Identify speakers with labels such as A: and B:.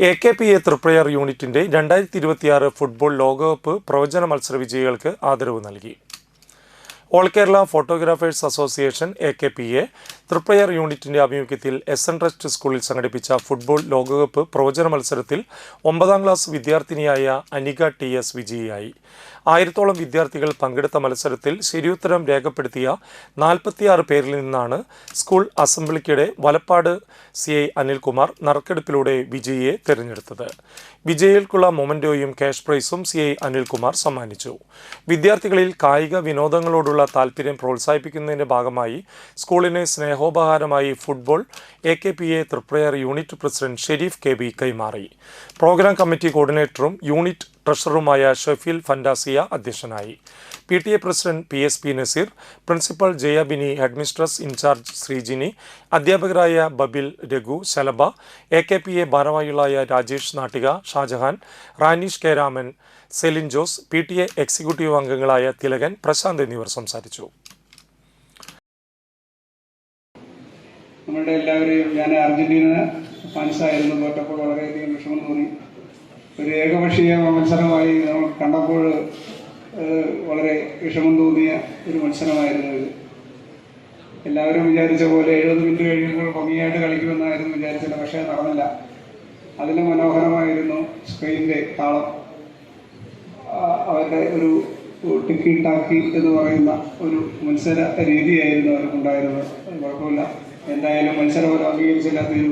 A: AKPA Triprayar യൂണിറ്റിന്റെ 2026 football ലോകകപ്പ് പ്രവചന മത്സര വിജയികൾക്ക് ആദരവ് നൽകി. All Kerala photographers association AKPA Triprayar യൂണിറ്റിന്റെ ആഭിമുഖ്യത്തിൽ SN ട്രസ്റ്റ് സ്കൂളിൽ സംഘടിപ്പിച്ച ഫുട്ബോൾ ലോകകപ്പ് പ്രവചന മത്സരത്തിൽ 9ാം ക്ലാസ് വിദ്യാർത്ഥിനിയായ അനിക TS വിജയിയായി. 1000ഓളം വിദ്യാർത്ഥികൾ പങ്കെടുത്ത മത്സരത്തിൽ ശരിയുത്തരം രേഖപ്പെടുത്തിയ 46 പേരിൽ നിന്നാണ് സ്കൂൾ അസംബ്ലിക്കിടെ വലപ്പാട് CI അനിൽകുമാർ നറുക്കെടുപ്പിലൂടെ വിജയിയെ തിരഞ്ഞെടുത്തത്. വിജയികൾക്കുള്ള മൊമെന്റോയും ക്യാഷ് പ്രൈസും CI അനിൽകുമാർ സമ്മാനിച്ചു. വിദ്യാർത്ഥികളിൽ കായിക വിനോദങ്ങളോടുള്ള താൽപര്യം പ്രോത്സാഹിപ്പിക്കുന്നതിന്റെ ഭാഗമായി സ്കൂളിന് സ്നേഹോപഹാരമായി football AKPA Triprayar unit president Sharif KB കൈമാറി. പ്രോഗ്രാം കമ്മിറ്റി കോർഡിനേറ്ററും യൂണിറ്റ് ട്രഷററുമായ ഷഫീൽ ഫൻഡാസിയ അധ്യക്ഷനായി. PTA president PSP Naseer, principal Jayabini, headmistress in charge Sreejini, അധ്യാപകരായ ബബിൽ, രഘു, ശലഭ, AKPA ഭാരവാഹികളായ Rajesh Nattika, Shajahan, Ranish K Raman, Celine Jose, PTA executive അംഗങ്ങളായ തിലകൻ, പ്രശാന്ത് എന്നിവർ സംസാരിച്ചു.
B: നമ്മളുടെ എല്ലാവരെയും ഞാൻ അർജന്റീന ഫാൻസായിരുന്നു, തോറ്റപ്പോൾ വളരെയധികം വിഷമം തോന്നി. ഒരു ഏകപക്ഷീയ മത്സരമായി നമ്മൾ കണ്ടപ്പോൾ വളരെ വിഷമം തോന്നിയ ഒരു മത്സരമായിരുന്നു ഇത്. എല്ലാവരും വിചാരിച്ച പോലെ 70 മിനിറ്റ് കഴിയുമ്പോൾ ഭംഗിയായിട്ട് കളിക്കുമെന്നായിരുന്നു വിചാരിച്ചത്. പക്ഷേ നടന്നില്ല. അതിന് മനോഹരമായിരുന്നു സ്പെയിനിൻ്റെ താളം. അവരുടെ ഒരു ടിക്കി ടാക്കി എന്ന് പറയുന്ന ഒരു മത്സര രീതിയായിരുന്നു അവർക്കുണ്ടായിരുന്നത്. കുഴപ്പമില്ല. എന്തായാലും മത്സരം ഒരു അംഗീകരിച്ചില്ലാത്തൊരു